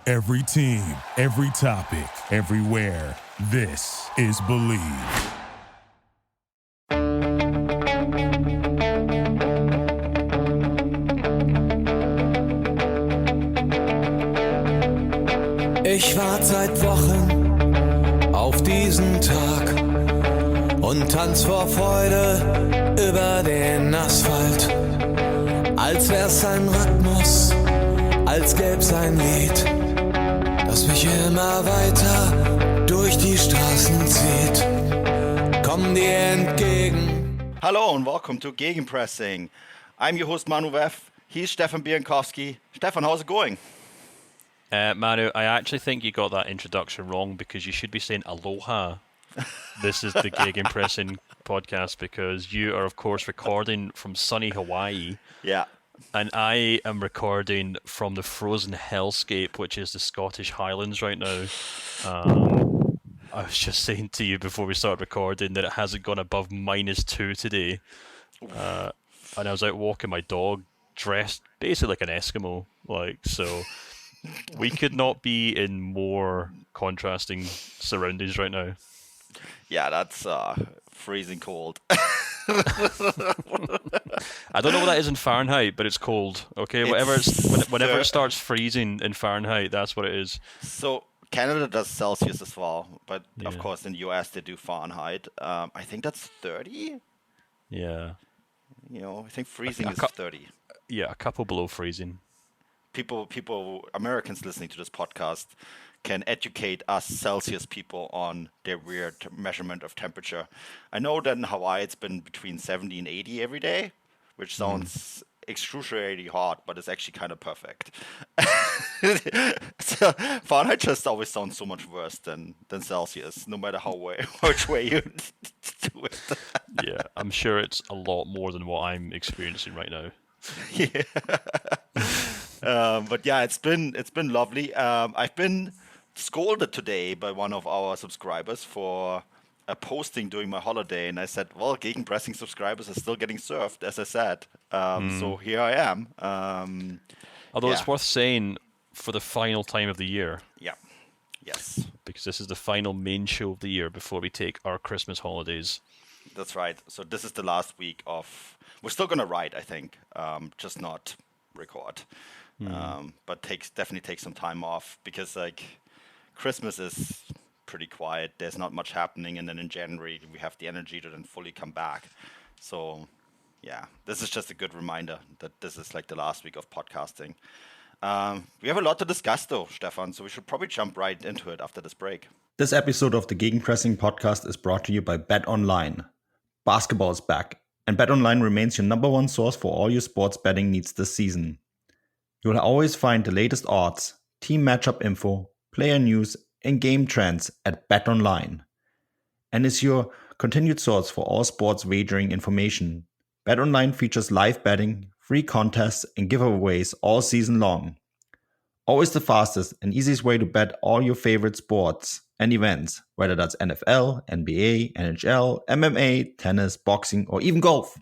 Every team, every topic, everywhere. This is Believe. Ich warte seit Wochen auf diesen Tag und tanz vor Freude über den Asphalt. Als wär's ein Rhythmus, als gäb's ein Lied, das mich immer weiter durch die Straßen zieht. Komm dir entgegen. Hello and welcome to Gegenpressing. I'm your host Manuel. He's Stefan Bienkowski. Stefan, how's it going? Manu, I actually think you got that introduction wrong because you should be saying aloha. This is the Gegenpressing podcast because you are, of course, recording from sunny Hawaii. Yeah. And I am recording from the frozen hellscape, which is the Scottish Highlands right now. I was just saying to you before we started recording that it hasn't gone above -2 today. And I was out walking my dog dressed basically like an Eskimo. So we could not be in more contrasting surroundings right now. Yeah, that's freezing cold. I don't know what that is in Fahrenheit, but it's cold. Okay, whenever it starts freezing in Fahrenheit, that's what it is. So Canada does Celsius as well, but Yeah. of course in the US they do Fahrenheit. I think that's 30. Yeah. I think freezing is 30. Yeah, a couple below freezing. People, Americans listening to this podcast can educate us Celsius people on their weird measurement of temperature. I know that in Hawaii it's been between 70 and 80 every day, which sounds excruciatingly hot, but it's actually kind of perfect. So Fahrenheit just always sounds so much worse than Celsius, no matter which way you do it. Yeah, I'm sure it's a lot more than what I'm experiencing right now. Yeah. But yeah, it's been lovely. I've been scolded today by one of our subscribers for a posting during my holiday, and I said, well, Gegenpressing subscribers are still getting served, as I said. So here I am. Although it's worth saying, for the final time of the year. Yeah. Yes. Because this is the final main show of the year before we take our Christmas holidays. That's right. So this is the last week of... We're still going to write, I think, just not record. But definitely take some time off because Christmas is pretty quiet. There's not much happening, and then in January we have the energy to then fully come back. So yeah, this is just a good reminder that this is the last week of podcasting. We have a lot to discuss though, Stefan, so we should probably jump right into it after this break. This episode of the Gegenpressing podcast is brought to you by BetOnline. Basketball is back, and BetOnline remains your number one source for all your sports betting needs this season. You'll always find the latest odds, team matchup info, player news, and game trends at BetOnline. And is your continued source for all sports wagering information. BetOnline features live betting, free contests, and giveaways all season long. Always the fastest and easiest way to bet all your favorite sports and events, whether that's NFL, NBA, NHL, MMA, tennis, boxing, or even golf.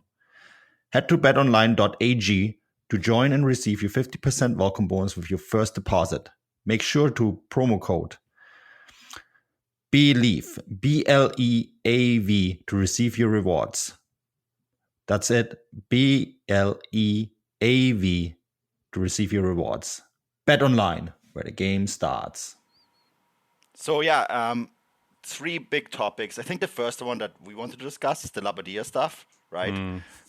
Head to betonline.ag to join and receive your 50% welcome bonus with your first deposit. Make sure to promo code BELIEVE, BLEAV, to receive your rewards. That's it, BLEAV, to receive your rewards. Bet online, where the game starts. So yeah, 3 big topics. I think the first one that we wanted to discuss is the Labbadia stuff, right?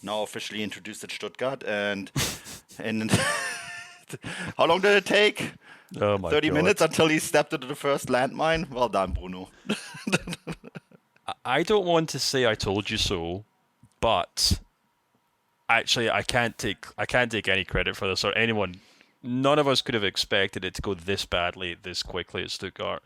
Now officially introduced at Stuttgart, and how long did it take? Oh my 30 God. minutes until he stepped into the first landmine. Well done, Bruno. I don't want to say I told you so, but actually I can't take any credit for this or anyone. None of us could have expected it to go this badly, this quickly at Stuttgart.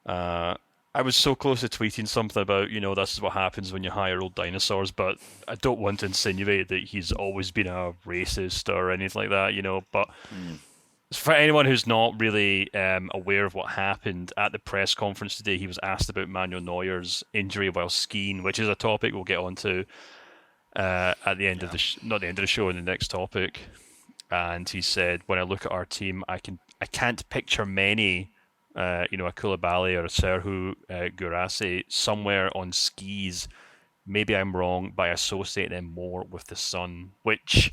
I was so close to tweeting something about, this is what happens when you hire old dinosaurs, but I don't want to insinuate that he's always been a racist or anything like that, but for anyone who's not really aware of what happened at the press conference today, he was asked about Manuel Neuer's injury while skiing, which is a topic we'll get onto at the end of the not the end of the show, in the next topic. And he said, "When I look at our team, I I can't picture many, a Koulibaly or a Serhu Guirassy somewhere on skis. Maybe I'm wrong, but I associate them more with the sun, which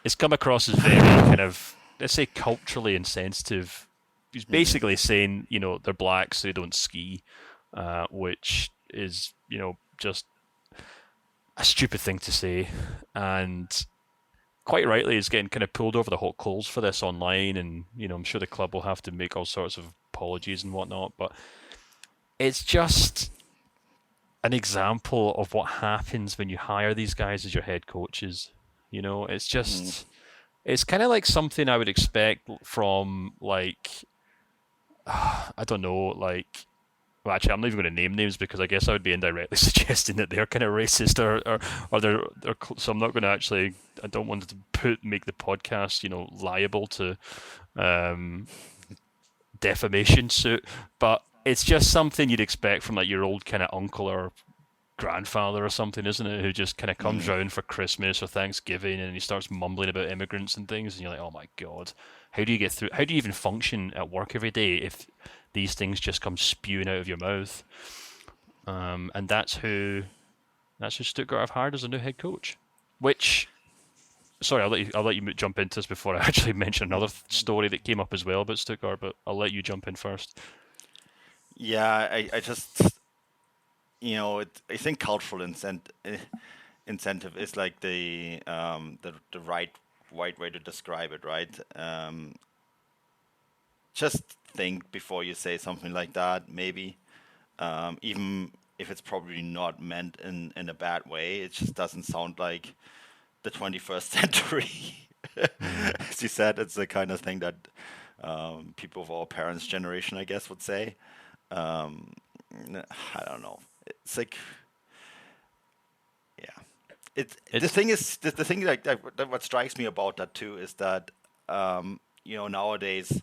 is come across as very kind of, let's say, culturally insensitive. He's basically saying, they're black, so they don't ski, which is, just a stupid thing to say. And quite rightly is getting kind of pulled over the hot coals for this online, and I'm sure the club will have to make all sorts of apologies and whatnot, but it's just an example of what happens when you hire these guys as your head coaches. It's just it's kind of like something I would expect from, like, I don't know, like, well, actually, I'm not even going to name names because I guess I would be indirectly suggesting that they're kind of racist or they're so I'm not going to actually. I don't want to make the podcast, liable to defamation suit, but it's just something you'd expect from, like, your old kind of uncle or grandfather or something, isn't it? Who just kind of comes round for Christmas or Thanksgiving and he starts mumbling about immigrants and things, and you're like, oh my god, how do you get through? How do you even function at work every day if these things just come spewing out of your mouth? And that's who Stuttgart have hired as a new head coach. Which, sorry, I'll let you jump into this before I actually mention another story that came up as well about Stuttgart. But I'll let you jump in first. Yeah, I just, I think cultural incentive is like the right way to describe it, right? Just think before you say something like that, maybe. Even if it's probably not meant in a bad way, it just doesn't sound like the 21st century. As you said, it's the kind of thing that people of our parents' generation, I guess, would say. I don't know. It's like, yeah. The thing that what strikes me about that too is that nowadays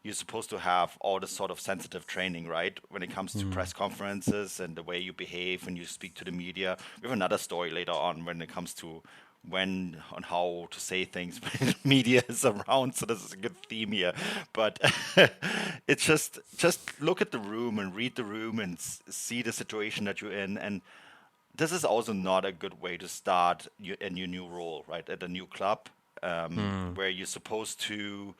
you're supposed to have all this sort of sensitive training, right? When it comes to press conferences and the way you behave when you speak to the media. We have another story later on when it comes to when and how to say things when media is around. So this is a good theme here. But it's just look at the room and read the room and see the situation that you're in. And this is also not a good way to start in your new role, right? At a new club, where you're supposed to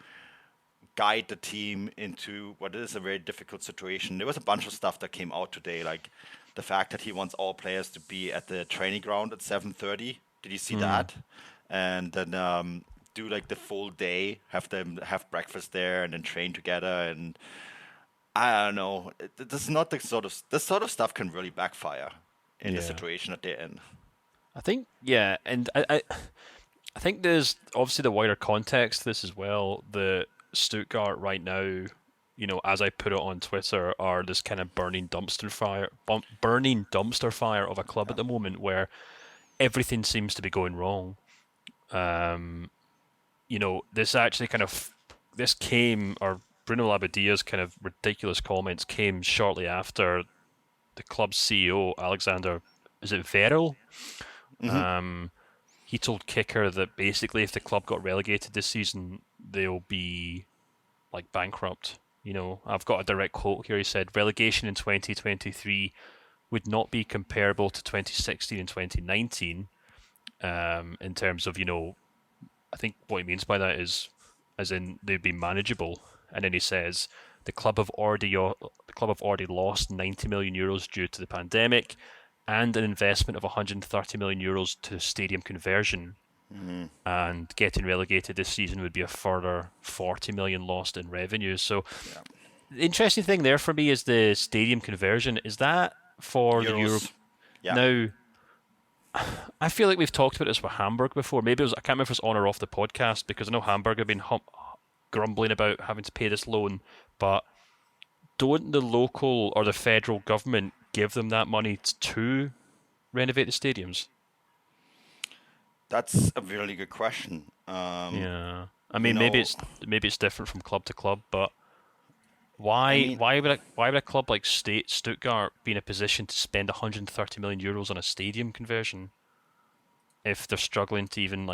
guide the team into what is a very difficult situation. There was a bunch of stuff that came out today, like the fact that he wants all players to be at the training ground at 7:30. Did you see that? And then do like the full day, have them have breakfast there, and then train together. And I don't know. This is not this sort of stuff can really backfire in the situation that they're in. I think, and I think there's obviously the wider context to this as well. The Stuttgart right now, as I put it on Twitter, are this kind of burning dumpster fire of a club at the moment where everything seems to be going wrong. This actually this came, or Bruno Labbadia's kind of ridiculous comments came shortly after the club's CEO, Alexander, is it Verel? He told Kicker that basically if the club got relegated this season, they'll be like bankrupt. I've got a direct quote here. He said, relegation in 2023 would not be comparable to 2016 and 2019 in terms of, I think what he means by that is, as in they'd be manageable. And then he says, the club have already lost 90 million euros due to the pandemic, and an investment of 130 million euros to stadium conversion. And getting relegated this season would be a further 40 million lost in revenue. So the interesting thing there for me is the stadium conversion. Is that for the Europe? Yeah. Now, I feel like we've talked about this with Hamburg before. Maybe I can't remember if it was on or off the podcast, because I know Hamburg have been grumbling about having to pay this loan, but don't the local or the federal government give them that money to renovate the stadiums? That's a really good question. I mean, maybe it's different from club to club, but why would a club like Stuttgart be in a position to spend 130 million euros on a stadium conversion if they're struggling to even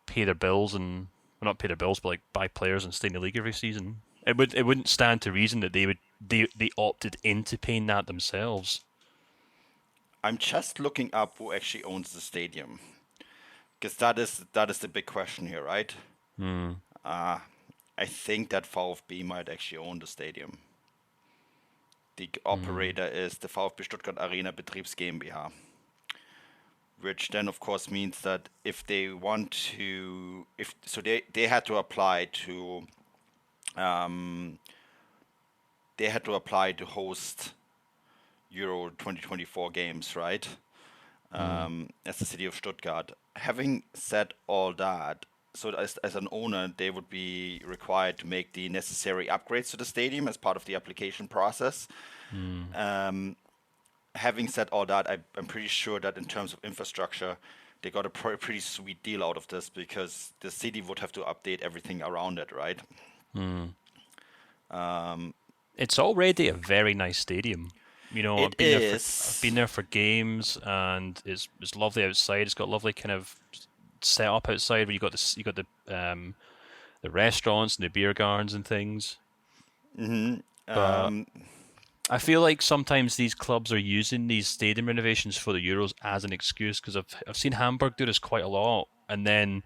pay their bills and well, not pay their bills, but like buy players and stay in the league every season. It wouldn't stand to reason that they opted into paying that themselves. I'm just looking up who actually owns the stadium, because that is the big question here, right? I think that VfB might actually own the stadium. The operator is the VfB Stuttgart Arena Betriebs GmbH, which then of course means that if they want to, if so, they had to apply to, host Euro 2024 games, right? As the city of Stuttgart. Having said all that, so as an owner, they would be required to make the necessary upgrades to the stadium as part of the application process. Having said all that, I'm pretty sure that in terms of infrastructure, they got a pretty sweet deal out of this, because the city would have to update everything around it, right? It's already a very nice stadium. You know, It is. I've been there for games, and it's lovely outside. It's got lovely kind of set up outside where you got the restaurants and the beer gardens and things. But I feel like sometimes these clubs are using these stadium renovations for the Euros as an excuse, because I've seen Hamburg do this quite a lot, and then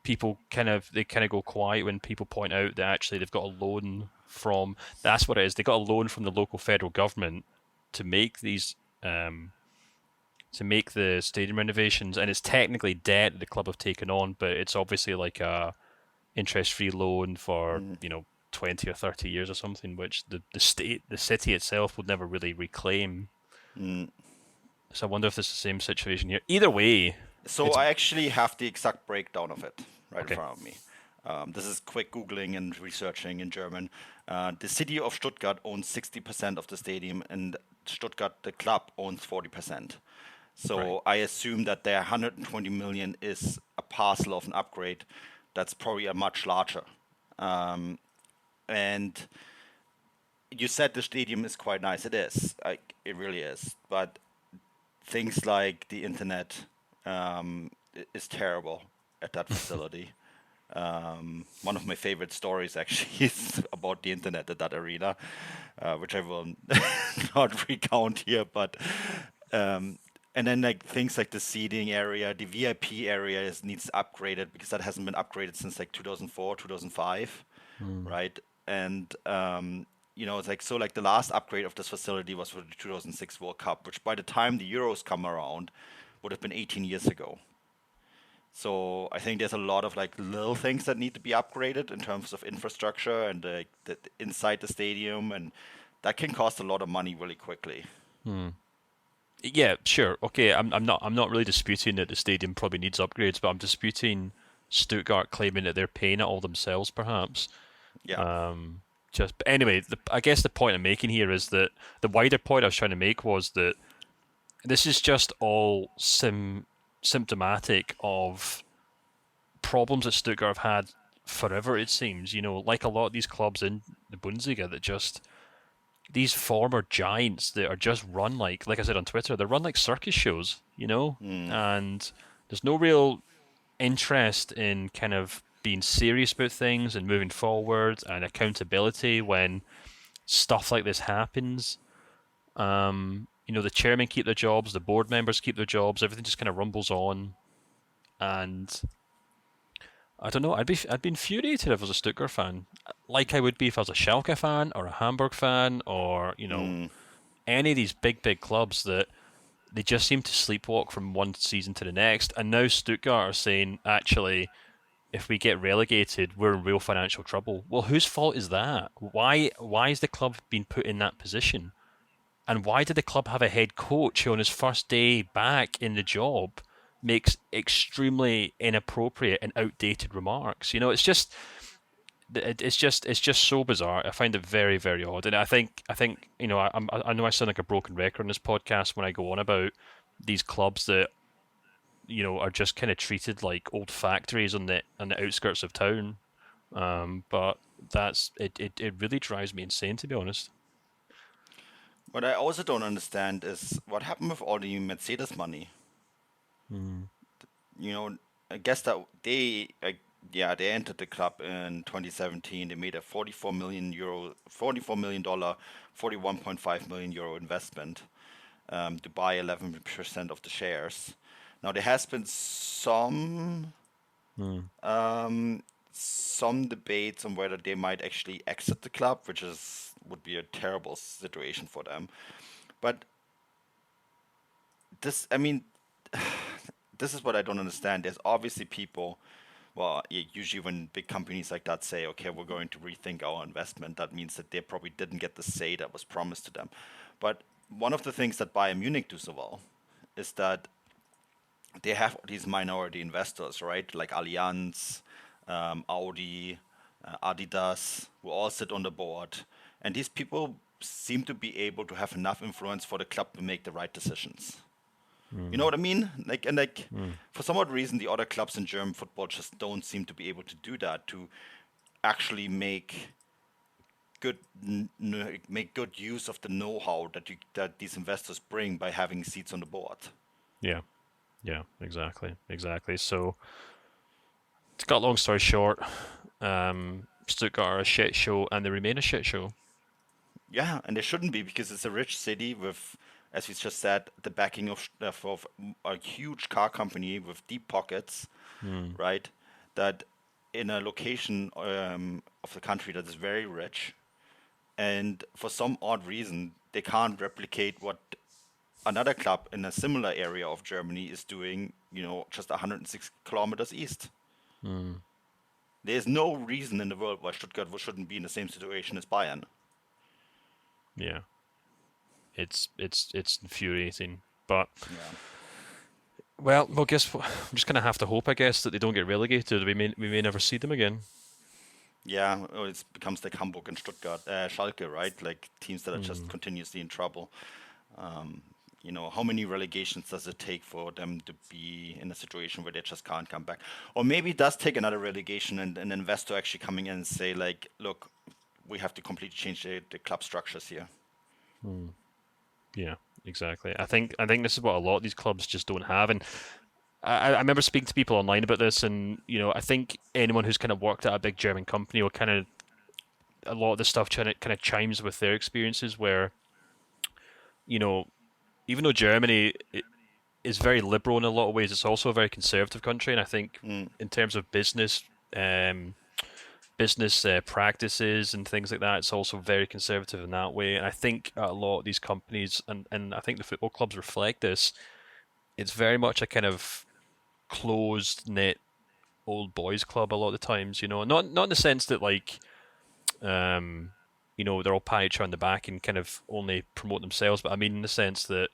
people kind of go quiet when people point out that actually they've got a loan from, that's what it is, they got a loan from the local federal government to make these to make the stadium renovations, and it's technically debt that the club have taken on, but it's obviously like a interest-free loan for 20 or 30 years or something, which the city itself would never really reclaim. So I wonder if this is the same situation here. Either way. So I actually have the exact breakdown of it right Okay. in front of me. This is quick Googling and researching in German. The city of Stuttgart owns 60% of the stadium, and Stuttgart, the club, owns 40%. So Right. I assume that their 120 million is a parcel of an upgrade that's probably a much larger. And you said the stadium is quite nice. It is. It really is. But things like the internet is terrible at that facility. One of my favorite stories actually is about the internet at that arena, which I will not recount here. But and then like things like the seating area, the VIP area needs upgraded, because that hasn't been upgraded since like 2004, 2005, right? And it's like, so like the last upgrade of this facility was for the 2006 World Cup, which by the time the Euros come around would have been 18 years ago. So I think there's a lot of like little things that need to be upgraded in terms of infrastructure and the inside the stadium, and that can cost a lot of money really quickly. Yeah, sure. Okay, I'm not really disputing that the stadium probably needs upgrades, but I'm disputing Stuttgart claiming that they're paying it all themselves, perhaps. Yeah. But anyway, I guess the point I'm making here is that the wider point I was trying to make was that this is just all symptomatic of problems that Stuttgart have had forever, it seems. Like a lot of these clubs in the Bundesliga, that just these former giants that are just run like I said on Twitter, they're run like circus shows, and there's no real interest in kind of being serious about things and moving forward and accountability when stuff like this happens. The chairmen keep their jobs, the board members keep their jobs, everything just kind of rumbles on, and I don't know. I'd be infuriated if I was a Stuttgart fan, like I would be if I was a Schalke fan or a Hamburg fan or any of these big clubs that they just seem to sleepwalk from one season to the next. And now Stuttgart are saying, actually, if we get relegated, we're in real financial trouble. Well, whose fault is that? Why is the club being put in that position? And why did the club have a head coach who on his first day back in the job makes extremely inappropriate and outdated remarks? It's just so bizarre. I find it very, very odd, and I think I know I sound like a broken record on this podcast when I go on about these clubs that are just kind of treated like old factories on the outskirts of town. But it really drives me insane, to be honest. What I also don't understand is what happened with all the Mercedes money. I guess that yeah, they entered the club in 2017. They made a 44 million dollar, 41.5 million euro investment to buy 11% of the shares. Now there has been um, some debates on whether they might actually exit the club, which is would be a terrible situation for them. But this, I mean, this is what I don't understand. There's obviously people, well, usually when big companies like that say, okay, we're going to rethink our investment, that means that they probably didn't get the say that was promised to them. But one of the things that Bayern Munich do so well is that they have these minority investors, right? Like Allianz, Audi, Adidas, who all sit on the board. And these people seem to be able to have enough influence for the club to make the right decisions. You know what I mean? For some odd reason, the other clubs in German football just don't seem to be able to do that, to actually good make good use of the know-how that these investors bring by having seats on the board. Yeah. Yeah, exactly. So, to cut long story short, Stuttgart are a shit show, and they remain a shit show. Yeah, and they shouldn't be, because it's a rich city with, as we just said, the backing of a huge car company with deep pockets, right? That in a location of the country that is very rich, and for some odd reason, they can't replicate what another club in a similar area of Germany is doing, just 106 kilometers east. There's no reason in the world why Stuttgart shouldn't be in the same situation as Bayern. Yeah, it's infuriating, but Yeah. well, guess what? I'm just gonna have to hope, I guess, that they don't get relegated. We may never see them again. Yeah, it becomes like Hamburg and Stuttgart, Schalke, right? Like teams that are just continuously in trouble. How many relegations does it take for them to be in a situation where they just can't come back? Or maybe it does take another relegation and an investor actually coming in and say, like, look, we have to completely change the club structures here. Yeah, exactly. I think this is what a lot of these clubs just don't have, and I remember speaking to people online about this, and I think anyone who's kind of worked at a big German company, or kind of a lot of the stuff kind of chimes with their experiences, where even though Germany is very liberal in a lot of ways, it's also a very conservative country, and I think in terms of business practices and things like that, it's also very conservative in that way. And I think a lot of these companies, and I think the football clubs reflect this, it's very much a kind of closed knit old boys club a lot of the times, not in the sense that like they're all patting each other on the back and kind of only promote themselves, but I mean in the sense that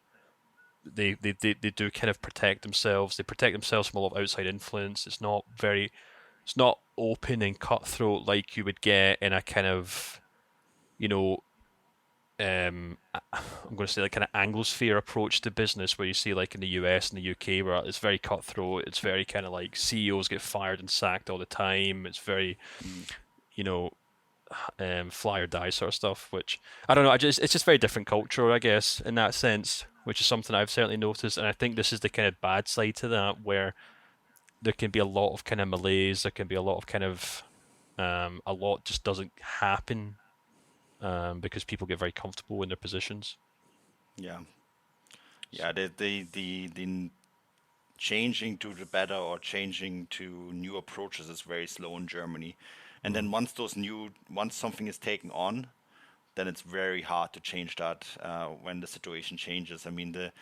they do kind of protect themselves. They protect themselves from a lot of outside influence. It's not open and cutthroat like you would get in a kind of I'm going to say like kind of Anglosphere approach to business, where you see like in the US and the UK, where it's very cutthroat. It's very kind of like CEOs get fired and sacked all the time. It's very, fly or die sort of stuff, which I don't know. It's just very different culture, I guess, in that sense, which is something I've certainly noticed. And I think this is the kind of bad side to that, where there can be a lot of kind of malaise. There can be a lot of kind of a lot just doesn't happen. Because people get very comfortable in their positions. Yeah, the changing to the better or changing to new approaches is very slow in Germany, and then once something is taken on, then it's very hard to change that when the situation changes. I mean, the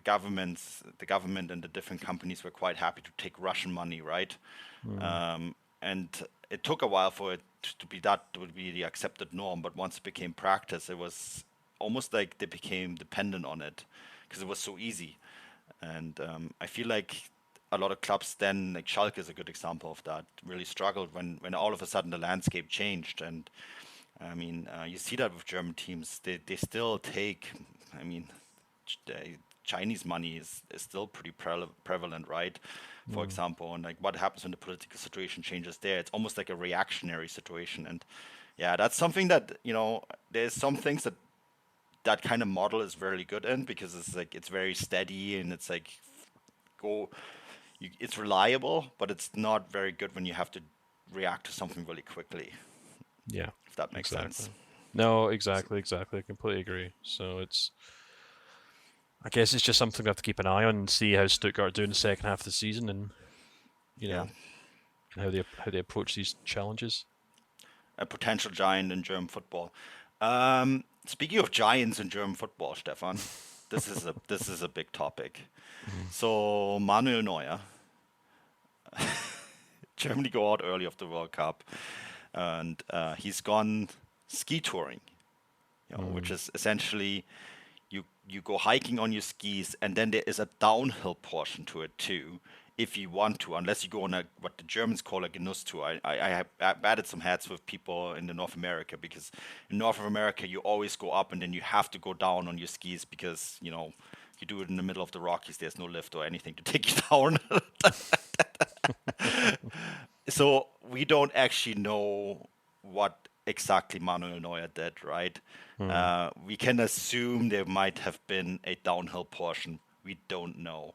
government and the different companies were quite happy to take Russian money, right? And it took a while for it to be the accepted norm, but once it became practice, it was almost like they became dependent on it because it was so easy. And I feel like a lot of clubs then, like Schalke is a good example of that, really struggled when all of a sudden the landscape changed. And I mean, you see that with German teams, they still take, I mean, Chinese money is still pretty prevalent, right? For example, and like what happens when the political situation changes there, it's almost like a reactionary situation. And yeah, that's something that, there's some things that kind of model is very good in, because it's like it's very steady, and it's like it's reliable, but it's not very good when you have to react to something really quickly. Yeah, If that makes sense. No, exactly. I completely agree. So I guess it's just something we have to keep an eye on and see how Stuttgart do in the second half of the season, and how they approach these challenges. A potential giant in German football. Speaking of giants in German football, Stefan, this is a big topic. So Manuel Neuer, Germany go out early of the World Cup, and he's gone ski touring, which is essentially you go hiking on your skis, and then there is a downhill portion to it too, if you want to, unless you go on what the Germans call a Genuss tour. I batted some heads with people in the North America, because in North America you always go up and then you have to go down on your skis, because you do it in the middle of the Rockies. There's no lift or anything to take you down. So we don't actually know what exactly Manuel Neuer did, right? We can assume there might have been a downhill portion. We don't know.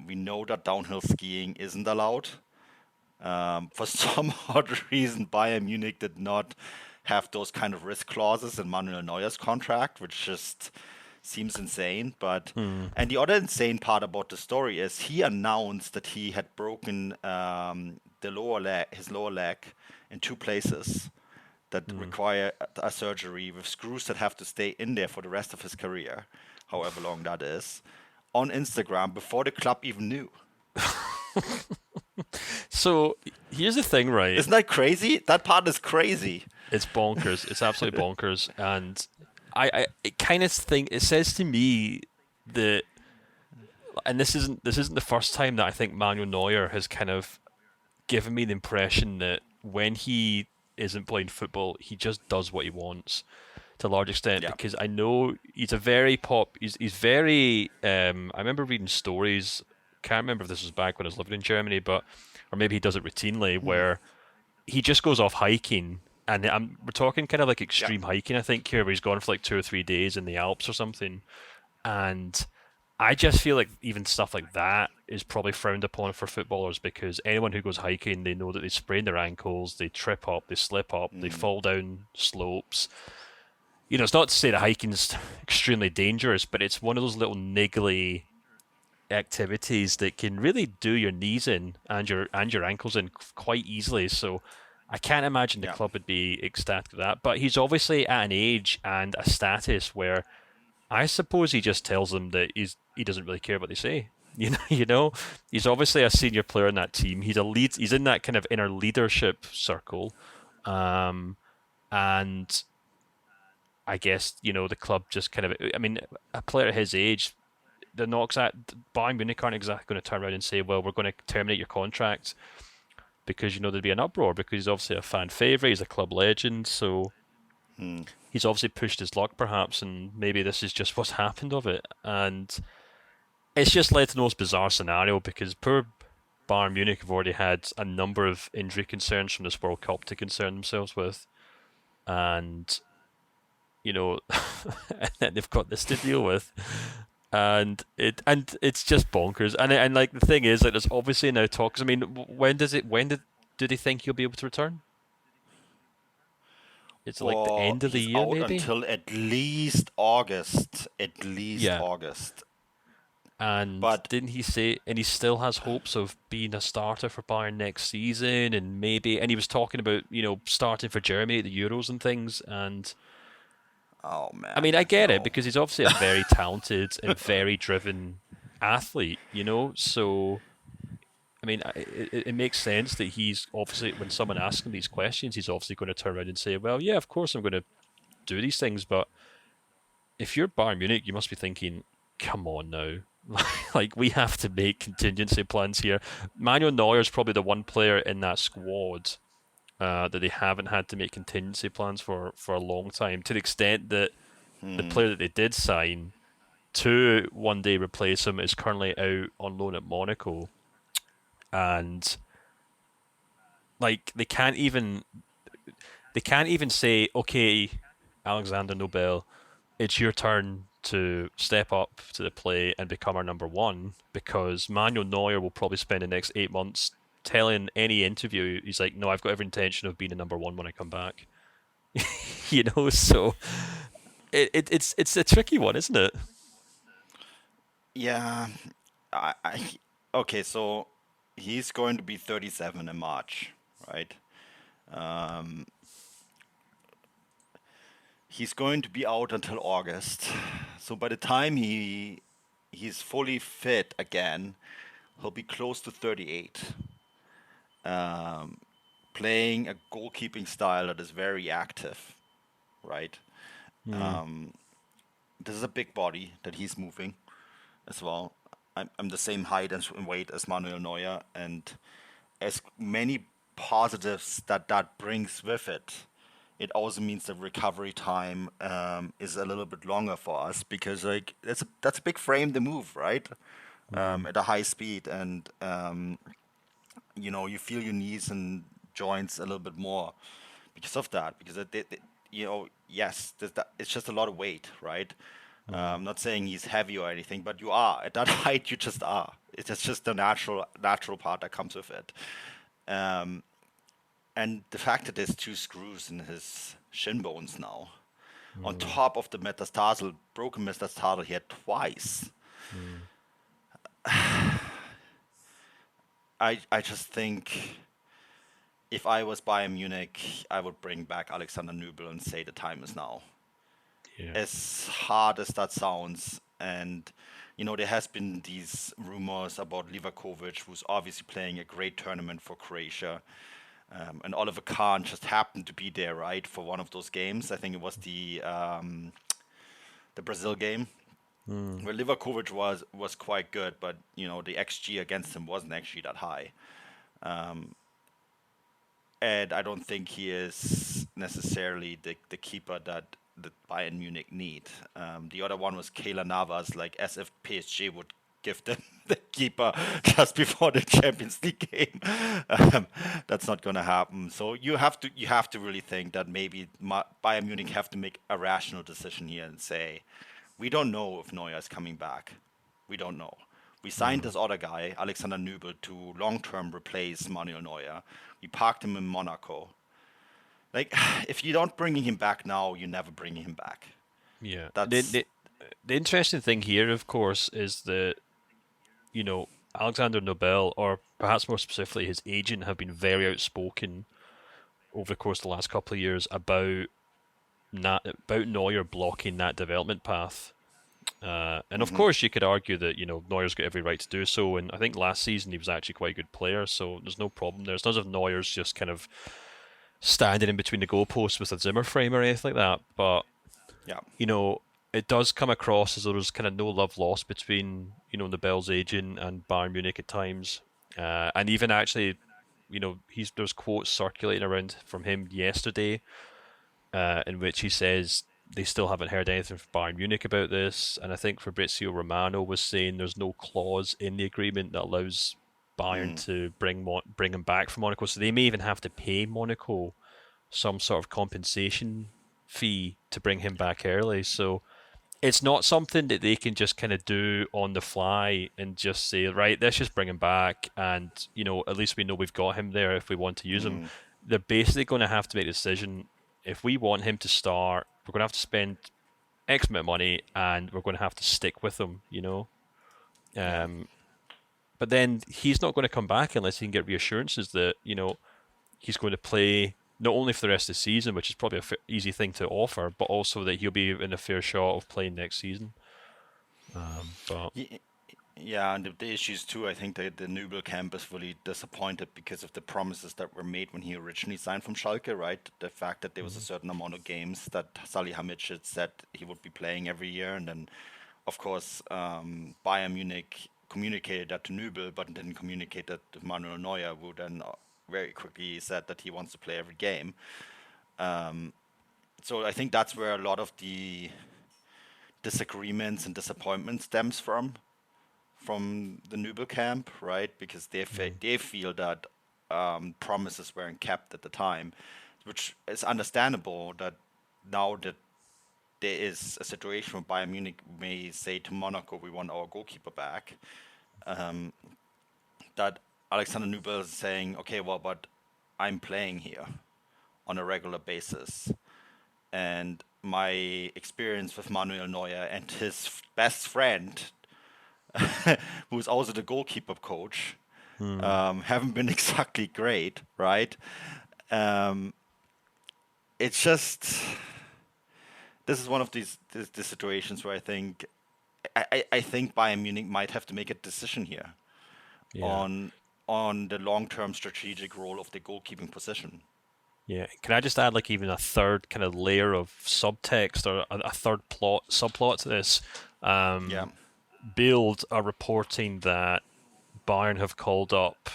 We know that downhill skiing isn't allowed. For some odd reason, Bayern Munich did not have those kind of risk clauses in Manuel Neuer's contract, which just seems insane. But and the other insane part about the story is he announced that he had broken his lower leg in two places that require a surgery, with screws that have to stay in there for the rest of his career, however long that is, on Instagram before the club even knew. So here's the thing, right? Isn't that crazy? That part is crazy. It's bonkers. It's absolutely bonkers. And I kind of think it says to me that, and this isn't the first time that I think Manuel Neuer has kind of given me the impression that when he isn't playing football, he just does what he wants to a large extent. Yeah. Because I know he's a very he's very I remember reading stories, can't remember if this was back when I was living in Germany, or maybe he does it routinely, where he just goes off hiking, and we're talking kind of like extreme hiking, I think, here, where he's gone for like 2 or 3 days in the Alps or something. And I just feel like even stuff like that is probably frowned upon for footballers, because anyone who goes hiking, they know that they sprain their ankles, they trip up, they slip up, they fall down slopes. It's not to say that hiking's extremely dangerous, but it's one of those little niggly activities that can really do your knees in and your ankles in quite easily. So I can't imagine the club would be ecstatic with that. But he's obviously at an age and a status where I suppose he just tells them that he doesn't really care what they say. He's obviously a senior player in that team. He's in that kind of inner leadership circle, and I guess the club just kind of. I mean, a player at his age, they're not Bayern Munich aren't exactly going to turn around and say, "Well, we're going to terminate your contract," because there'd be an uproar, because he's obviously a fan favourite, he's a club legend, so. He's obviously pushed his luck, perhaps, and maybe this is just what's happened of it. And it's just led to the most bizarre scenario, because poor Bayern Munich have already had a number of injury concerns from this World Cup to concern themselves with. And, and then they've got this to deal with. And it's just bonkers. And like, the thing is, like, there's obviously now talks. I mean, do they think he'll be able to return? It's like the end of the year, maybe? Until at least August. August. But didn't he say, and he still has hopes of being a starter for Bayern next season, and he was talking about, starting for Germany at the Euros and things, and... Oh, man. I mean, I get it, because he's obviously a very talented and very driven athlete, so... I mean, it makes sense that he's obviously, when someone asks him these questions, he's obviously going to turn around and say, well, yeah, of course I'm going to do these things, but if you're Bayern Munich, you must be thinking, come on now. Like, we have to make contingency plans here. Manuel Neuer is probably the one player in that squad that they haven't had to make contingency plans for a long time, to the extent that the player that they did sign to one day replace him is currently out on loan at Monaco. And like they can't even say, okay, Alexander Nobel, it's your turn to step up to the plate and become our number one, because Manuel Neuer will probably spend the next 8 months telling any interview, he's like, no, I've got every intention of being a number one when I come back. So it's a tricky one, isn't it? Yeah. Okay, so he's going to be 37 in March, right? Um, he's going to be out until August. So by the time he's fully fit again, he'll be close to 38. Playing a goalkeeping style that is very active, right? This is a big body that he's moving as well. I'm the same height and weight as Manuel Neuer, and as many positives that brings with it, it also means the recovery time is a little bit longer for us, because like that's a big frame to move, right? At a high speed, and you feel your knees and joints a little bit more because of that. Because yes, it's just a lot of weight, right? I'm not saying he's heavy or anything, but you are at that height. You just are. It's just the natural part that comes with it. And the fact that there's 2 screws in his shin bones now, on top of the broken metatarsal he had twice. I just think if I was Bayern Munich, I would bring back Alexander Nübel and say the time is now. Yeah. As hard as that sounds, and there has been these rumors about Livakovic, who's obviously playing a great tournament for Croatia, and Oliver Kahn just happened to be there, right, for one of those games. I think it was the Brazil game, where Livakovic was quite good, but the XG against him wasn't actually that high. And I don't think he is necessarily the keeper that Bayern Munich need. The other one was Keylor Navas, like as if PSG would give them the keeper just before the Champions League game. That's not going to happen. So you have to really think that maybe Bayern Munich have to make a rational decision here and say, we don't know if Neuer is coming back. We don't know. We signed this other guy, Alexander Nübel, to long-term replace Manuel Neuer. We parked him in Monaco. Like, if you don't bring him back now, you never bring him back. Yeah. That's The interesting thing here, of course, is that, Alexander Nobel, or perhaps more specifically his agent, have been very outspoken over the course of the last couple of years about Neuer blocking that development path. And of course, you could argue that Neuer's got every right to do so. And I think last season he was actually quite a good player, so there's no problem there. It's not as if Neuer's just kind of standing in between the goalposts with a Zimmer frame or anything like that. But yeah. It does come across as though there's kind of no love lost between Nobel's agent and Bayern Munich at times. And even actually, there's quotes circulating around from him yesterday, in which he says they still haven't heard anything from Bayern Munich about this. And I think Fabrizio Romano was saying there's no clause in the agreement that allows Bayern to bring him back from Monaco. So they may even have to pay Monaco some sort of compensation fee to bring him back early. So it's not something that they can just kind of do on the fly and just say, right, let's just bring him back, and at least we know we've got him there if we want to use him. They're basically going to have to make a decision. If we want him to start, we're going to have to spend X amount of money, and we're going to have to stick with him, But then he's not going to come back unless he can get reassurances that, he's going to play not only for the rest of the season, which is probably an easy thing to offer, but also that he'll be in a fair shot of playing next season. But Yeah, and the issues too, I think that the Nübel camp is really disappointed because of the promises that were made when he originally signed from Schalke, right? The fact that there was a certain amount of games that Salihamidzic said he would be playing every year, and then, of course, Bayern Munich communicated that to Nübel, but didn't communicate that to Manuel Neuer, who then very quickly said that he wants to play every game. So I think that's where a lot of the disagreements and disappointment stems from the Nübel camp, right? Because they feel that promises weren't kept at the time, which is understandable. That now that there is a situation where Bayern Munich may say to Monaco, we want our goalkeeper back, that Alexander Nübel is saying, okay, well, but I'm playing here on a regular basis. And my experience with Manuel Neuer and his best friend, who's also the goalkeeper coach, haven't been exactly great, right? It's just, this is one of these situations where I think Bayern Munich might have to make a decision here on the long-term strategic role of the goalkeeping position. Yeah, can I just add like even a third kind of layer of subtext or a third subplot to this? Bild are reporting that Bayern have called up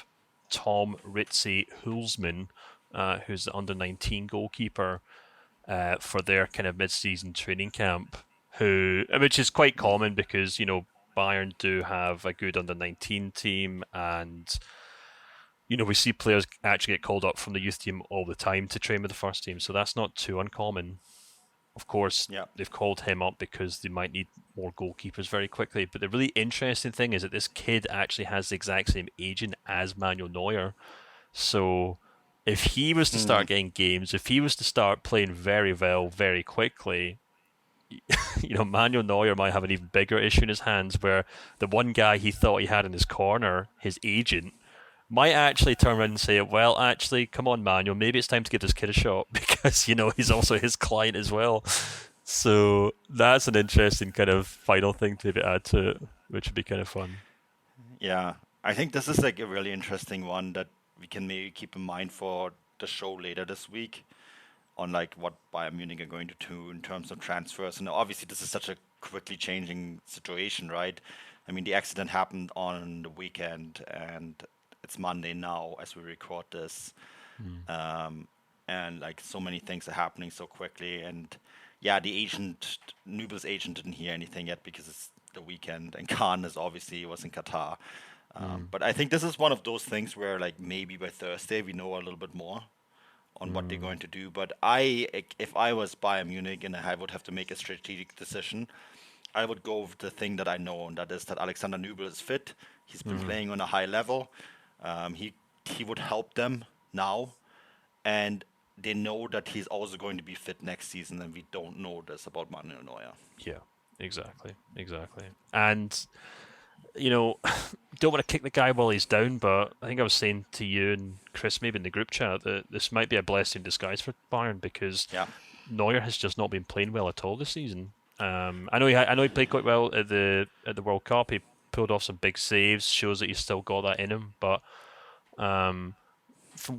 Tom Ritzy Hulsmann, who's the under-19 goalkeeper, for their kind of mid-season training camp, which is quite common because, Bayern do have a good under-19 team, and we see players actually get called up from the youth team all the time to train with the first team, so that's not too uncommon. Of course, they've called him up because they might need more goalkeepers very quickly. But the really interesting thing is that this kid actually has the exact same agent as Manuel Neuer. So if he was to start getting games, if he was to start playing very well very quickly, Manuel Neuer might have an even bigger issue in his hands, where the one guy he thought he had in his corner, his agent, might actually turn around and say, well, actually, come on, Manuel, maybe it's time to give this kid a shot, because, he's also his client as well. So that's an interesting kind of final thing to add to it, which would be kind of fun. Yeah, I think this is like a really interesting one that we can maybe keep in mind for the show later this week on like what Bayern Munich are going to do in terms of transfers. And obviously this is such a quickly changing situation, right? I mean, the accident happened on the weekend and it's Monday now as we record this. And like so many things are happening so quickly. And Nübel's agent didn't hear anything yet because it's the weekend, and Khan was in Qatar. But I think this is one of those things where like maybe by Thursday we know a little bit more on what they're going to do. But if I was Bayern Munich and I would have to make a strategic decision, I would go with the thing that I know, and that is that Alexander Nübel is fit. He's been playing on a high level. He would help them now, and they know that he's also going to be fit next season, and we don't know this about Manuel Neuer. Yeah, exactly. And, don't want to kick the guy while he's down, but I think I was saying to you and Chris, maybe in the group chat, that this might be a blessing in disguise for Bayern, because Neuer has just not been playing well at all this season. I know he played quite well at the World Cup. He pulled off some big saves, shows that he's still got that in him. But from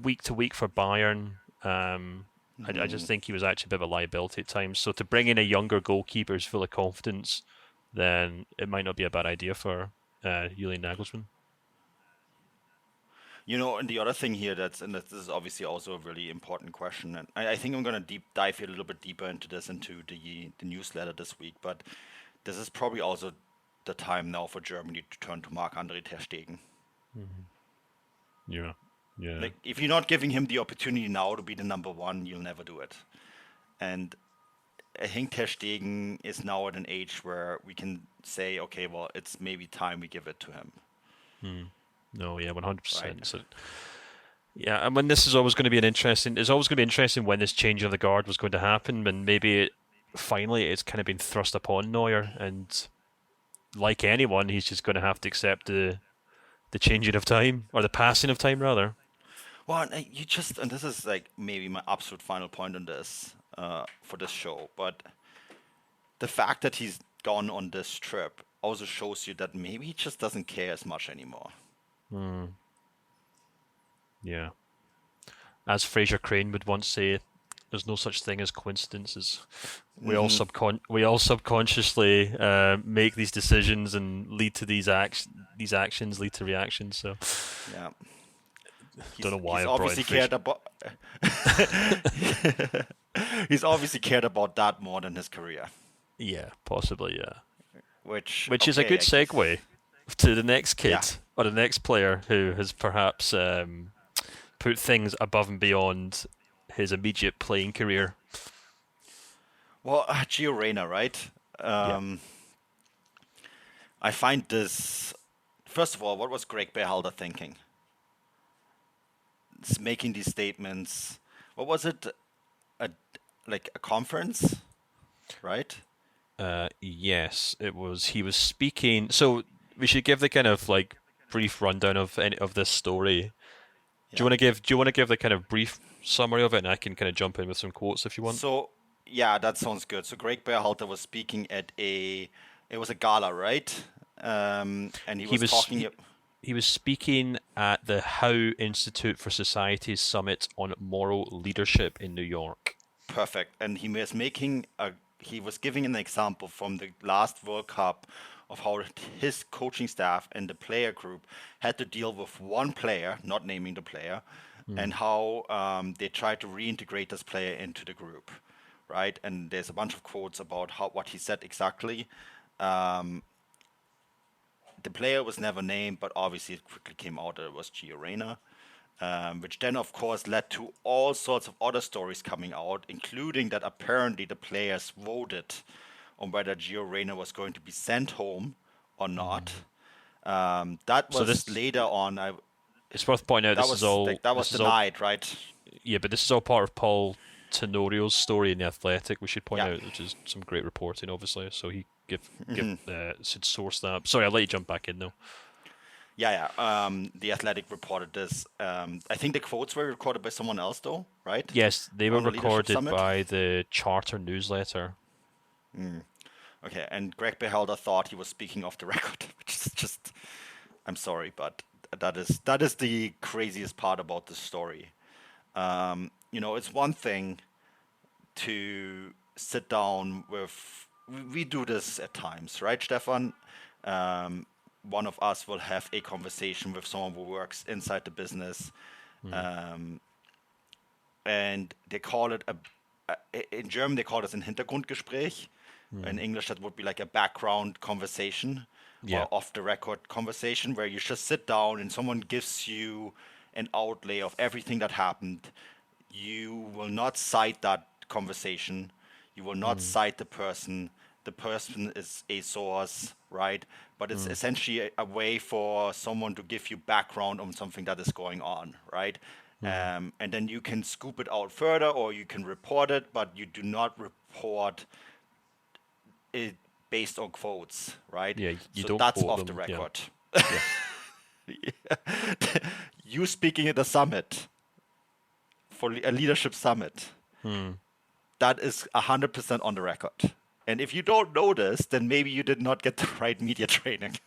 week to week for Bayern, I just think he was actually a bit of a liability at times. So to bring in a younger goalkeeper who's full of confidence, then it might not be a bad idea for Julian Nagelsmann. And the other thing here this is obviously also a really important question, and I think I'm going to dive a little bit deeper into the newsletter this week, but this is probably also the time now for Germany to turn to Marc-André ter Stegen. Yeah. Like, if you're not giving him the opportunity now to be the number one, you'll never do it. And I think ter Stegen is now at an age where we can say, okay, well, it's maybe time we give it to him. No, yeah, 100%. Right. So, yeah, and when this is always going to be it's always going to be interesting when this change of the guard was going to happen, and maybe finally it's kind of been thrust upon Neuer, and like anyone, he's just going to have to accept the changing of time, or the passing of time, rather. Well, and this is like maybe my absolute final point on this for this show, but the fact that he's gone on this trip also shows you that maybe he just doesn't care as much anymore. Yeah. As Fraser Crane would once say, there's no such thing as coincidences. We all subconsciously make these decisions and lead to these actions lead to reactions. So yeah, don't know why. He's obviously cared about. He's obviously cared about that more than his career. Yeah, possibly. Yeah. Which is a good segue to the next kid or the next player who has perhaps put things above and beyond his immediate playing career. Well, Gio Reyna, right? I find this. First of all, what was Greg Berhalter thinking? It's making these statements. What was it? A like a conference, right? Yes, it was. He was speaking. So we should give the kind of like brief rundown of this story. Do you want to give the kind of brief summary of it, and I can kind of jump in with some quotes if you want. So yeah, that sounds good. So Greg Berhalter was speaking at it was a gala, right? And he was talking. He was speaking at the Howe Institute for Society's Summit on Moral Leadership in New York. Perfect. And he was giving an example from the last World Cup of how his coaching staff and the player group had to deal with one player, not naming the player, and how they tried to reintegrate this player into the group, right? And there's a bunch of quotes about what he said exactly. The player was never named, but obviously it quickly came out that it was Gio Reyna, which then, of course, led to all sorts of other stories coming out, including that apparently the players voted on whether Gio Reyna was going to be sent home or not. That was later on. It's worth pointing out that was denied, right? Yeah, but this is all part of Paul Tenorio's story in The Athletic, we should point out, which is some great reporting, obviously. So he should source that. Sorry, I'll let you jump back in, though. Yeah. The Athletic reported this. I think the quotes were recorded by someone else, though, right? Yes, they were recorded by the Charter newsletter. Okay, and Greg Berhalter thought he was speaking off the record, which is just, I'm sorry, but that is the craziest part about this story. It's one thing to sit down with. We do this at times, right, Stefan? One of us will have a conversation with someone who works inside the business, and they call it in German they call it ein Hintergrundgespräch. In English, that would be like a background conversation or off the record conversation where you just sit down and someone gives you an outlay of everything that happened. You will not cite that conversation. You will not cite the person. The person is a source, right? But it's essentially a way for someone to give you background on something that is going on, right? And then you can scoop it out further or you can report it, but you do not report it based on quotes, right? Yeah, that's off the record. You speaking at a summit, for a leadership summit, that is 100% on the record. And if you don't know this, then maybe you did not get the right media training.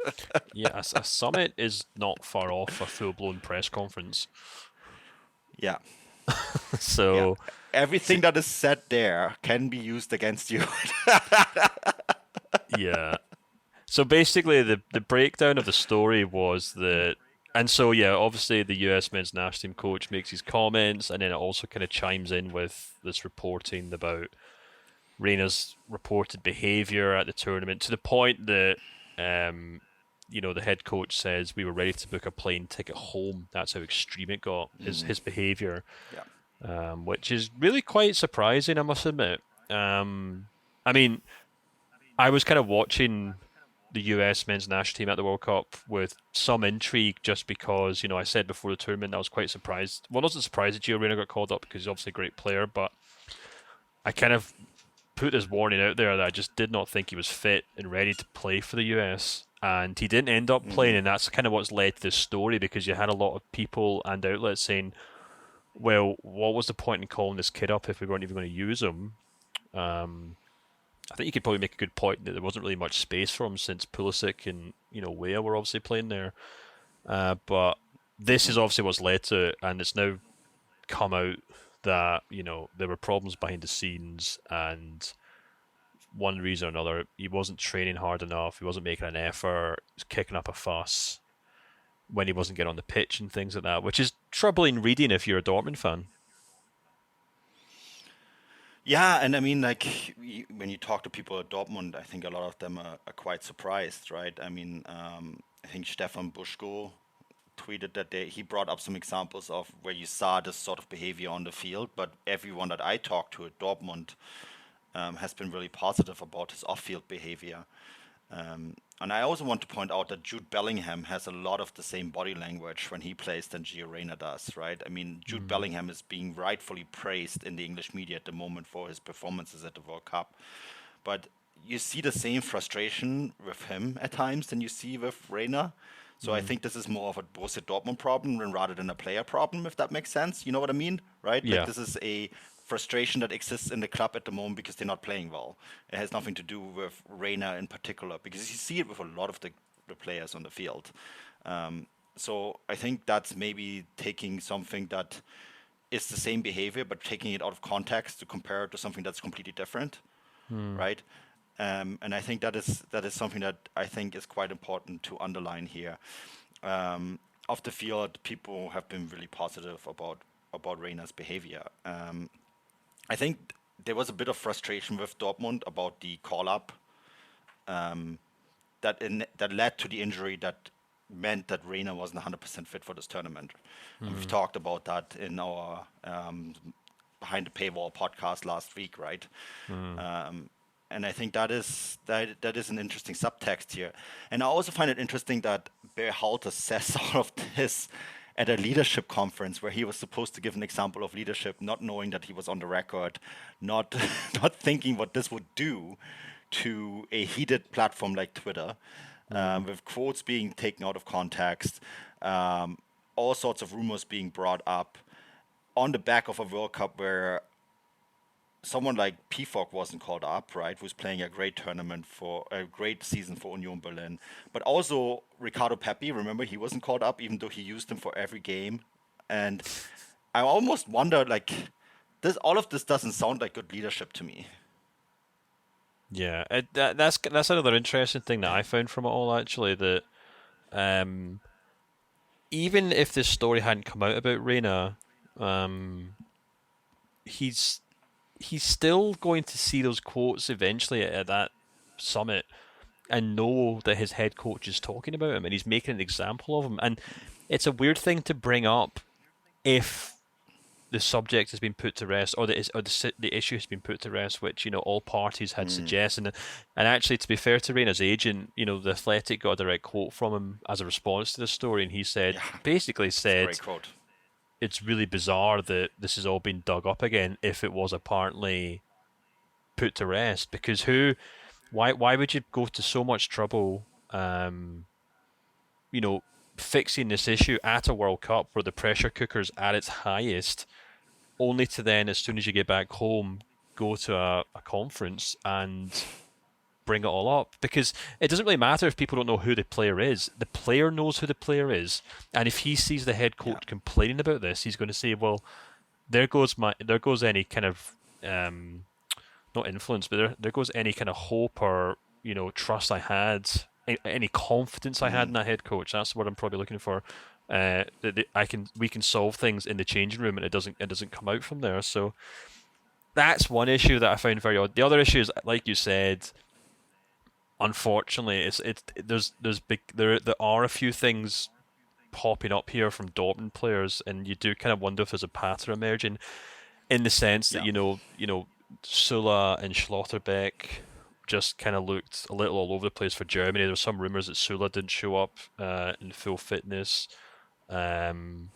A summit is not far off a full-blown press conference. Yeah. So everything that is said there can be used against you. Yeah. So basically, the breakdown of the story was that, and so obviously the US men's national team coach makes his comments, and then it also kind of chimes in with this reporting about Reyna's reported behaviour at the tournament, to the point that the head coach says we were ready to book a plane ticket home. That's how extreme it got. His behaviour, which is really quite surprising, I must admit. I mean, I was kind of watching the US men's national team at the World Cup with some intrigue, just because, I said before the tournament I was quite surprised. Well, I wasn't surprised that Gio Reyna got called up because he's obviously a great player, but I kind of put this warning out there that I just did not think he was fit and ready to play for the US. And he didn't end up playing, and that's kind of what's led to this story, because you had a lot of people and outlets saying, well, what was the point in calling this kid up if we weren't even going to use him? I think you could probably make a good point that there wasn't really much space for him since Pulisic and Weah were obviously playing there. But this is obviously what's led to it, and it's now come out that there were problems behind the scenes, and one reason or another, he wasn't training hard enough, he wasn't making an effort, he was kicking up a fuss when he wasn't getting on the pitch and things like that, which is troubling reading if you're a Dortmund fan. Yeah, and I mean, like, when you talk to people at Dortmund, I think a lot of them are quite surprised, right? I mean, I think Stefan Buschko tweeted that he brought up some examples of where you saw this sort of behavior on the field, but everyone that I talked to at Dortmund has been really positive about his off-field behavior. And I also want to point out that Jude Bellingham has a lot of the same body language when he plays than Gio Reyna does, right? I mean, Jude Bellingham is being rightfully praised in the English media at the moment for his performances at the World Cup. But you see the same frustration with him at times than you see with Reyna. So I think this is more of a Borussia Dortmund problem rather than a player problem, if that makes sense. You know what I mean, right? Yeah. Like this is a frustration that exists in the club at the moment because they're not playing well. It has nothing to do with Reyna in particular, because you see it with a lot of the players on the field. So I think that's maybe taking something that is the same behavior, but taking it out of context to compare it to something that's completely different, right? And I think that is something that I think is quite important to underline here. Off the field, people have been really positive about Reyna's behavior. I think there was a bit of frustration with Dortmund about the call-up that led to the injury that meant that Reyna wasn't 100% fit for this tournament. And we've talked about that in our Behind the Paywall podcast last week, right? And I think that is an interesting subtext here. And I also find it interesting that Berhalter says all of this at a leadership conference where he was supposed to give an example of leadership, not knowing that he was on the record, not thinking what this would do to a heated platform like Twitter, with quotes being taken out of context, all sorts of rumors being brought up on the back of a World Cup where someone like Pifok wasn't called up, right? Who's playing a great tournament for a great season for Union Berlin, but also Ricardo Pepi. Remember, he wasn't called up, even though he used him for every game. And I almost wonder, like, all of this doesn't sound like good leadership to me. Yeah, that's another interesting thing that I found from it all. Actually, that even if this story hadn't come out about Reyna, he's still going to see those quotes eventually at that summit and know that his head coach is talking about him and he's making an example of him. And it's a weird thing to bring up if the subject has been put to rest, or the issue has been put to rest, which all parties had suggested. And actually, to be fair to Reyna's agent, the Athletic got a direct quote from him as a response to the story, and he said, basically said, Great quote. It's really bizarre that this has all been dug up again if it was apparently put to rest. Because why would you go to so much trouble, fixing this issue at a World Cup where the pressure cooker's at its highest, only to then, as soon as you get back home, go to a conference and bring it all up? Because it doesn't really matter if people don't know who the player is. The player knows who the player is, and if he sees the head coach complaining about this, he's going to say, "Well, there goes any kind of not influence, but there goes any kind of hope or trust I had, any confidence I had in that head coach." That's what I'm probably looking for. We can solve things in the changing room, and it doesn't come out from there. So that's one issue that I found very odd. The other issue is, like you said, unfortunately, there are a few things popping up here from Dortmund players, and you do kind of wonder if there's a pattern emerging, in the sense that Sula and Schlotterbeck just kind of looked a little all over the place for Germany. There were some rumours that Sula didn't show up in full fitness. And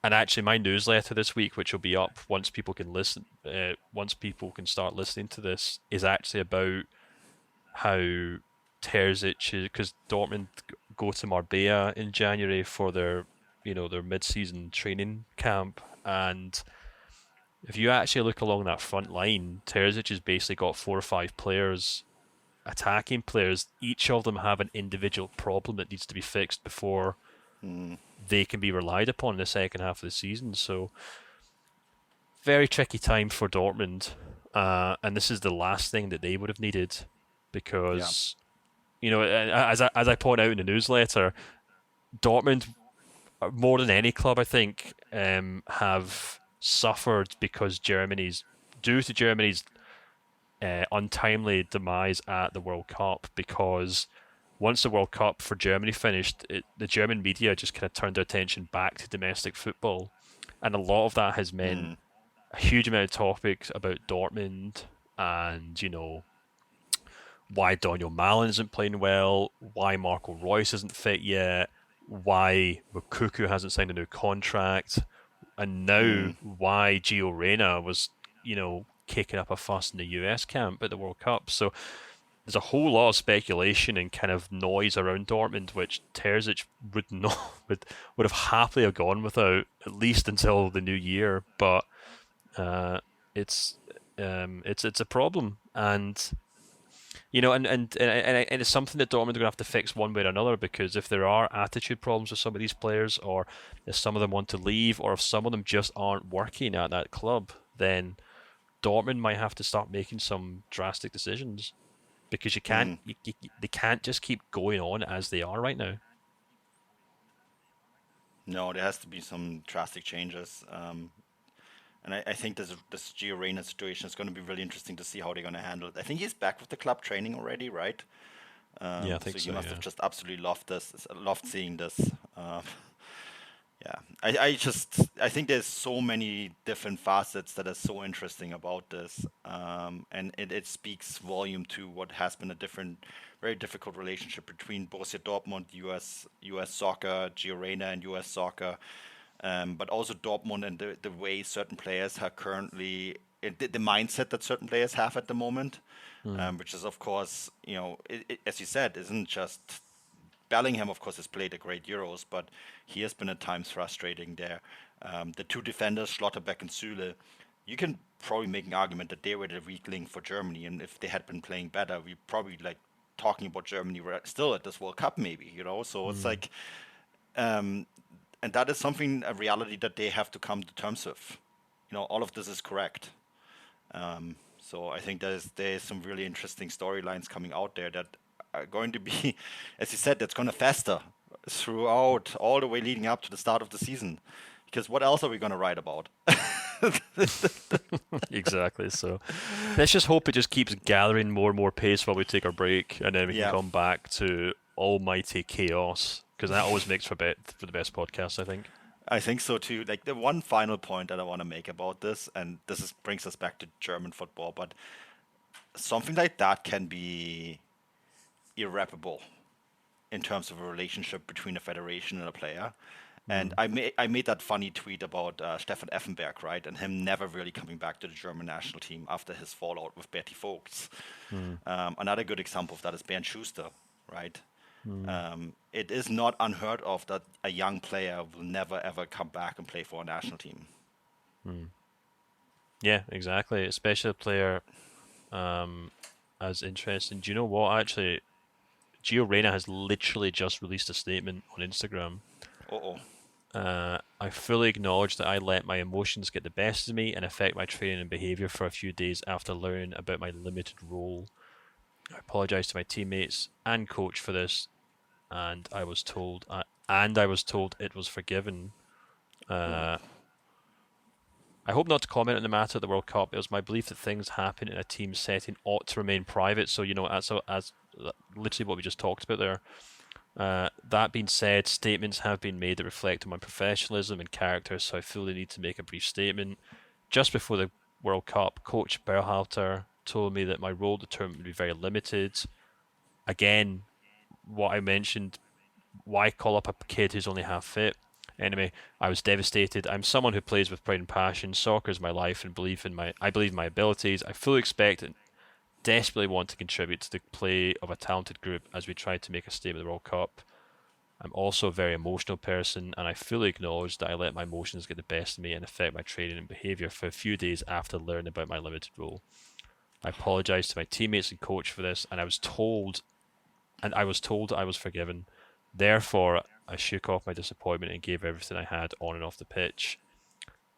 actually, my newsletter this week, which will be up once people can start listening to this, is actually about how Terzic, because Dortmund go to Marbella in January for their mid-season training camp, and if you actually look along that front line, Terzic has basically got 4 or 5 players, attacking players. Each of them have an individual problem that needs to be fixed before they can be relied upon in the second half of the season. So, very tricky time for Dortmund, and this is the last thing that they would have needed, because, as I point out in the newsletter, Dortmund, more than any club, I think, have suffered due to Germany's untimely demise at the World Cup, because once the World Cup for Germany finished, the German media just kind of turned their attention back to domestic football, and a lot of that has meant a huge amount of topics about Dortmund and why Daniel Malin isn't playing well, why Marco Reus isn't fit yet, why Mukuku hasn't signed a new contract, and now why Gio Reyna was, kicking up a fuss in the US camp at the World Cup. So there's a whole lot of speculation and kind of noise around Dortmund, which Terzic would not would have happily have gone without, at least until the new year. But it's a problem, and and it's something that Dortmund are going to have to fix one way or another, because if there are attitude problems with some of these players, or if some of them want to leave, or if some of them just aren't working at that club, then Dortmund might have to start making some drastic decisions, because they can't just keep going on as they are right now. No, there has to be some drastic changes. And I think this Gio Reyna situation is going to be really interesting to see how they're going to handle it. I think he's back with the club training already, right? Yeah, I think so. You must have just absolutely loved seeing this. Yeah, I think there's so many different facets that are so interesting about this, and it speaks volume to what has been a very difficult relationship between Borussia Dortmund, US soccer, Gio Reyna and US soccer, but also Dortmund and the way certain players are currently, the mindset that certain players have at the moment, which is, of course, as you said, isn't just Bellingham. Of course, has played a great Euros, but he has been at times frustrating there. The two defenders, Schlotterbeck and Süle, you can probably make an argument that they were the weak link for Germany, and if they had been playing better, we probably talking about Germany still at this World Cup, maybe. So it's like, and that is a reality that they have to come to terms with. All of this is correct. So I think there's some really interesting storylines coming out there that are going to be, as you said, that's going to fester throughout, all the way leading up to the start of the season. Because what else are we going to write about? Exactly. So let's just hope it just keeps gathering more and more pace while we take our break, and then we can come back to almighty chaos, because that always makes for the best podcast, I think. I think so too. The one final point that I want to make about this, and brings us back to German football, but something like that can be irreparable in terms of a relationship between a federation and a player. And I made that funny tweet about Stefan Effenberg, right, and him never really coming back to the German national team after his fallout with Berti Vogts. Another good example of that is Bernd Schuster, right? It is not unheard of that a young player will never ever come back and play for a national team. Yeah, exactly. Especially a player as interesting. Do you know what? Actually, Gio Reyna has literally just released a statement on Instagram. I fully acknowledge that I let my emotions get the best of me and affect my training and behaviour for a few days after learning about my limited role. I apologise to my teammates and coach for this, and I was told it was forgiven. I hope not to comment on the matter at the World Cup. It was my belief that things happen in a team setting ought to remain private. So, as literally what we just talked about there. That being said, statements have been made that reflect on my professionalism and character, so I feel the need to make a brief statement. Just before the World Cup, Coach Berhalter told me that my role at the tournament would be very limited. Again, what I mentioned, why call up a kid who's only half fit? Anyway, I was devastated. I'm someone who plays with pride and passion. Soccer is my life, and I believe in my abilities. I fully expect and desperately want to contribute to the play of a talented group as we try to make a statement at the World Cup. I'm also a very emotional person, and I fully acknowledge that I let my emotions get the best of me and affect my training and behaviour for a few days after learning about my limited role. I apologise to my teammates and coach for this, and I was told I was forgiven. Therefore, I shook off my disappointment and gave everything I had on and off the pitch.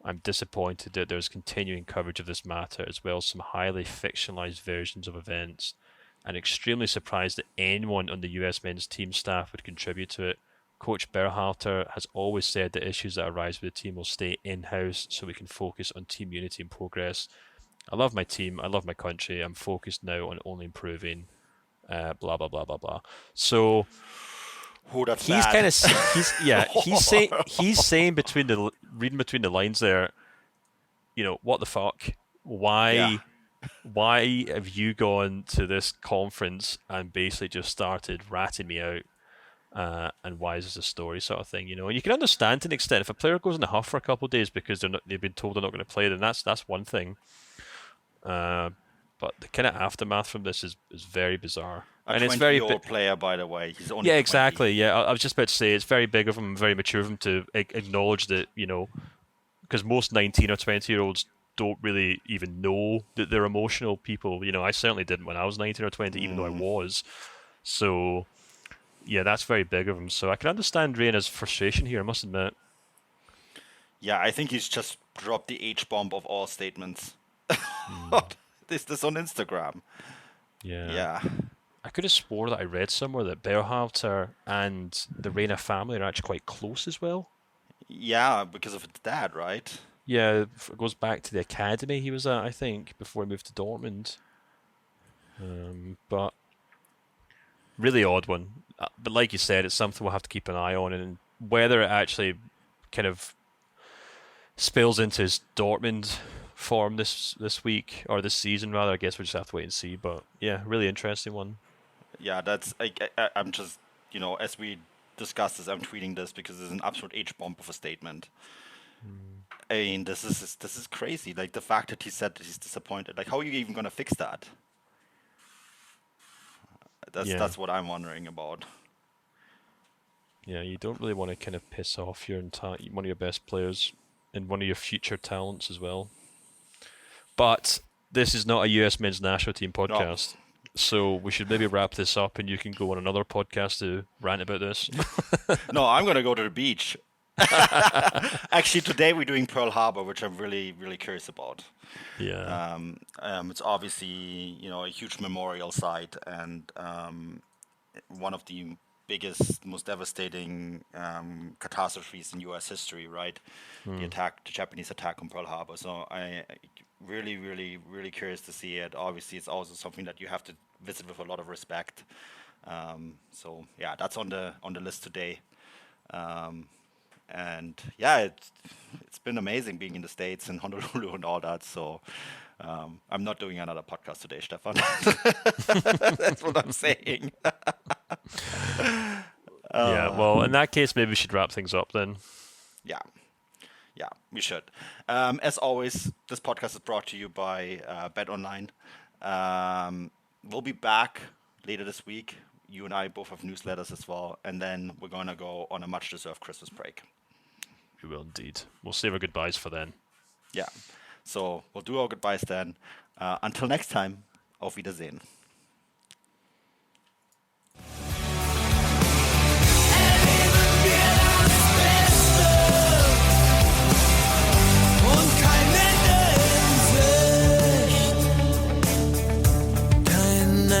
I'm disappointed that there's continuing coverage of this matter, as well as some highly fictionalised versions of events, and extremely surprised that anyone on the US men's team staff would contribute to it. Coach Berhalter has always said that issues that arise with the team will stay in-house so we can focus on team unity and progress. I love my team, I love my country, I'm focused now on only improving, blah, blah, blah, blah, blah. So he's kind of, he's saying reading between the lines there, what the fuck? Why why have you gone to this conference and basically just started ratting me out? And why is this a story sort of thing, you know? And you can understand to an extent if a player goes in a huff for a couple of days because they've been told they're not going to play, then that's one thing. But the kind of aftermath from this is very bizarre. And it's very old player, by the way. He's only 20. Exactly. Yeah, I was just about to say it's very big of him, very mature of him to acknowledge that, you know, because most 19 or 20-year-olds don't really even know that they're emotional people. You know, I certainly didn't when I was 19 or 20, even though I was. So, yeah, that's very big of him. So I can understand Reyna's frustration here, I must admit. Yeah, I think he's just dropped the H-bomb of all statements. This on Instagram. Yeah. I could have swore that I read somewhere that Berhalter and the Reyna family are actually quite close as well. Yeah, because of his dad, right? Yeah, it goes back to the academy he was at, I think, before he moved to Dortmund. But really odd one. But like you said, it's something we'll have to keep an eye on, and whether it actually kind of spills into his Dortmund form this week, or this season rather, I guess we'll just have to wait and see. But yeah, really interesting one. Yeah, that's I'm just, you know, as we discussed this, I'm tweeting this because it's an absolute H-bomb of a statement. I mean, this is crazy. Like, the fact that he said that he's disappointed. Like, how are you even gonna fix that? That's what I'm wondering about. Yeah, you don't really want to kind of piss off one of your best players and one of your future talents as well. But this is not a US men's national team podcast. No. So we should maybe wrap this up and you can go on another podcast to rant about this. No, I'm going to go to the beach. Actually, today we're doing Pearl Harbor, which I'm really, really curious about. Yeah. It's obviously, you know, a huge memorial site and one of the biggest, most devastating catastrophes in U.S. history, right? The Japanese attack on Pearl Harbor. So I really, really, really curious to see it. Obviously, it's also something that you have to visit with a lot of respect. So yeah, that's on the list today. And yeah, it's been amazing being in the States and Honolulu and all that. So I'm not doing another podcast today, Stefan. That's what I'm saying. Yeah, well, in that case, maybe we should wrap things up then. Yeah, we should. As always, this podcast is brought to you by Bet Online. We'll be back later this week. You and I both have newsletters as well. And then we're going to go on a much-deserved Christmas break. We will indeed. We'll save our goodbyes for then. Yeah. So we'll do our goodbyes then. Until next time, auf Wiedersehen.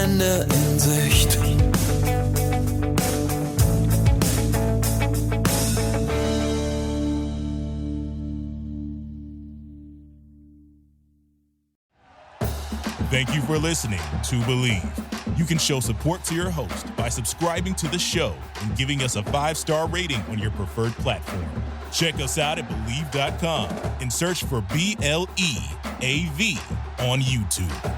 Ende in Sicht. Thank you for listening to Believe. You can show support to your host by subscribing to the show and giving us a 5-star rating on your preferred platform. Check us out at Believe.com and search for BLEAV on YouTube.